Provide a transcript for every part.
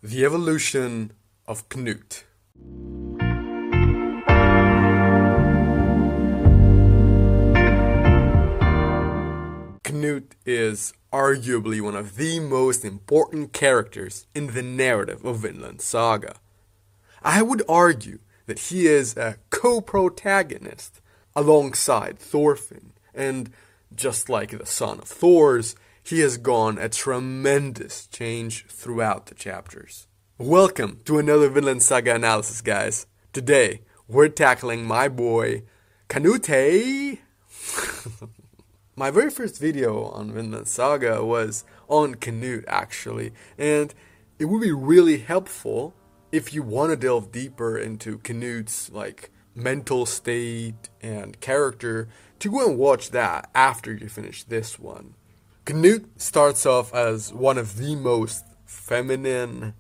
The Evolution of Canute. Canute is arguably one of the most important characters in the narrative of Vinland Saga. I would argue that he is a co-protagonist alongside Thorfinn, and just like the son of Thor's, he has gone a tremendous change throughout the chapters. Welcome to another Vinland Saga analysis, guys. Today, we're tackling my boy, Canute. My very first video on Vinland Saga was on Canute, actually, and it would be really helpful if you want to delve deeper into Canute's mental state and character to go and watch that after you finish this one. Canute starts off as one of the most feminine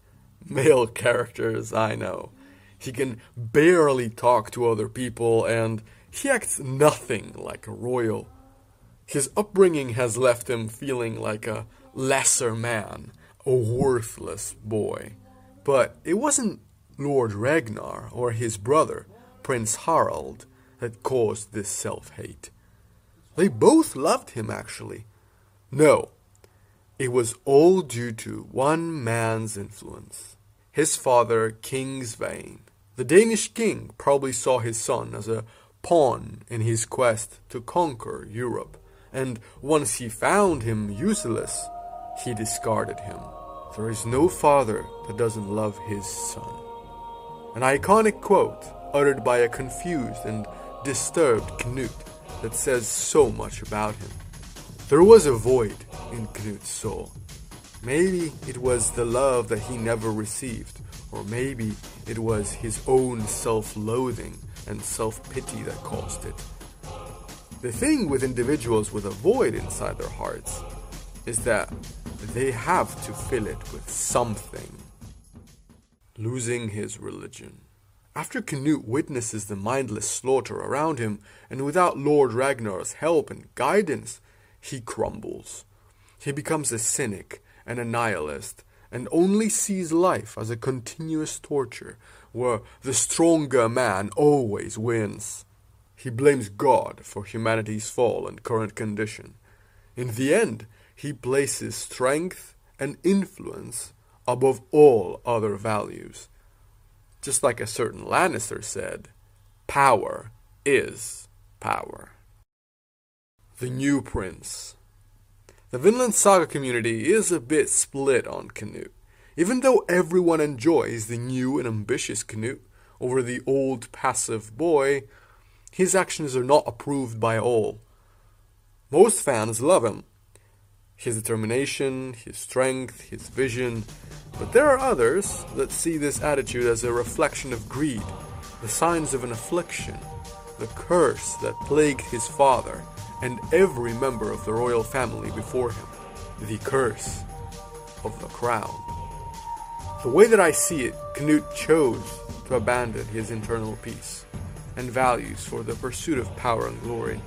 male characters I know. He can barely talk to other people and he acts nothing like a royal. His upbringing has left him feeling like a lesser man, a worthless boy. But it wasn't Lord Ragnar or his brother, Prince Harald, that caused this self-hate. They both loved him, actually. No, it was all due to one man's influence. His father, King Svein. The Danish king probably saw his son as a pawn in his quest to conquer Europe. And once he found him useless, he discarded him. There is no father that doesn't love his son. An iconic quote uttered by a confused and disturbed Canute that says so much about him. There was a void in Canute's soul. Maybe it was the love that he never received, or maybe it was his own self-loathing and self-pity that caused it. The thing with individuals with a void inside their hearts is that they have to fill it with something. Losing his religion. After Canute witnesses the mindless slaughter around him, and without Lord Ragnar's help and guidance, he crumbles. He becomes a cynic and a nihilist, and only sees life as a continuous torture, where the stronger man always wins. He blames God for humanity's fall and current condition. In the end, he places strength and influence above all other values. Just like a certain Lannister said, power is power. The new prince. The Vinland Saga community is a bit split on Canute. Even though everyone enjoys the new and ambitious Canute over the old passive boy, his actions are not approved by all. Most fans love him. His determination, his strength, his vision. But there are others that see this attitude as a reflection of greed, the signs of an affliction, the curse that plagued his father and every member of the royal family before him, the curse of the crown. The way that I see it, Canute chose to abandon his internal peace and values for the pursuit of power and glory.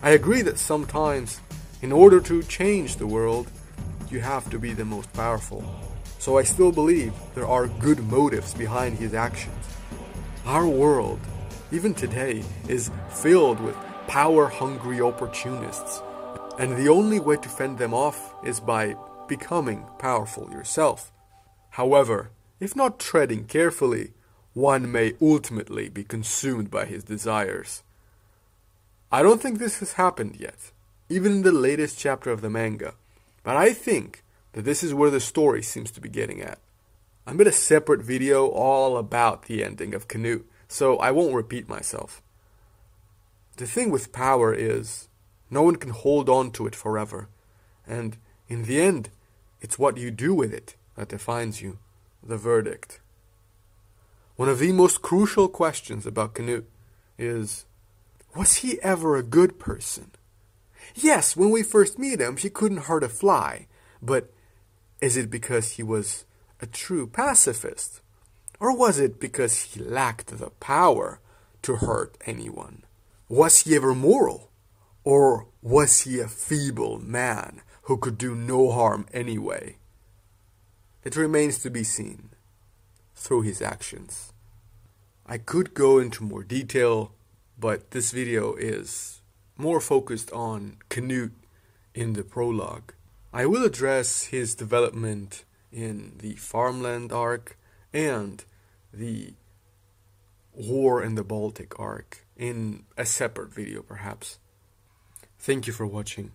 I agree that sometimes, in order to change the world, you have to be the most powerful. So I still believe there are good motives behind his actions. Our world, even today, is filled with power-hungry opportunists, and the only way to fend them off is by becoming powerful yourself. However, if not treading carefully, one may ultimately be consumed by his desires. I don't think this has happened yet, even in the latest chapter of the manga, but I think that this is where the story seems to be getting at. I made a separate video all about the ending of Canute, so I won't repeat myself. The thing with power is, no one can hold on to it forever, and in the end, it's what you do with it that defines you, the verdict. One of the most crucial questions about Canute is, was he ever a good person? Yes, when we first meet him, he couldn't hurt a fly, but is it because he was a true pacifist? Or was it because he lacked the power to hurt anyone? Was he ever moral? Or was he a feeble man who could do no harm anyway? it remains to be seen through his actions. I could go into more detail, but this video is more focused on Canute in the prologue. I will address his development in the farmland arc and the war in the Baltic arc in a separate video perhaps. Thank you for watching,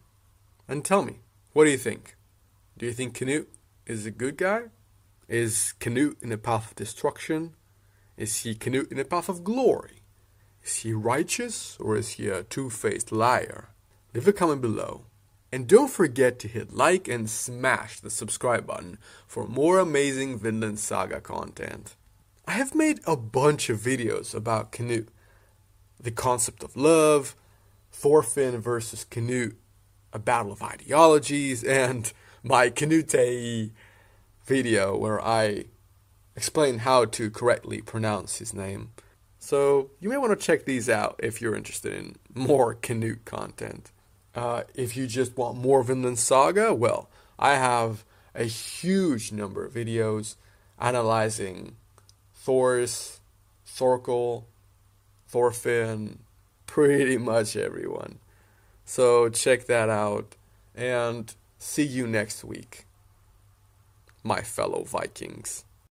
and tell me, what do you think? Do you think Canute is a good guy? Is Canute in a path of destruction? Is he Canute in a path of glory? Is he righteous, or is he a two-faced liar? Leave a comment below. And don't forget to hit like and smash the subscribe button for more amazing Vinland Saga content. I have made a bunch of videos about Canute, the concept of love, Thorfinn versus Canute, a battle of ideologies, and my Canute video where I explain how to correctly pronounce his name. So you may want to check these out if you're interested in more Canute content. If you just want more Vinland Saga, well, I have a huge number of videos analyzing Thor's, Thorkel, Thorfinn, pretty much everyone. So check that out, and see you next week, my fellow Vikings.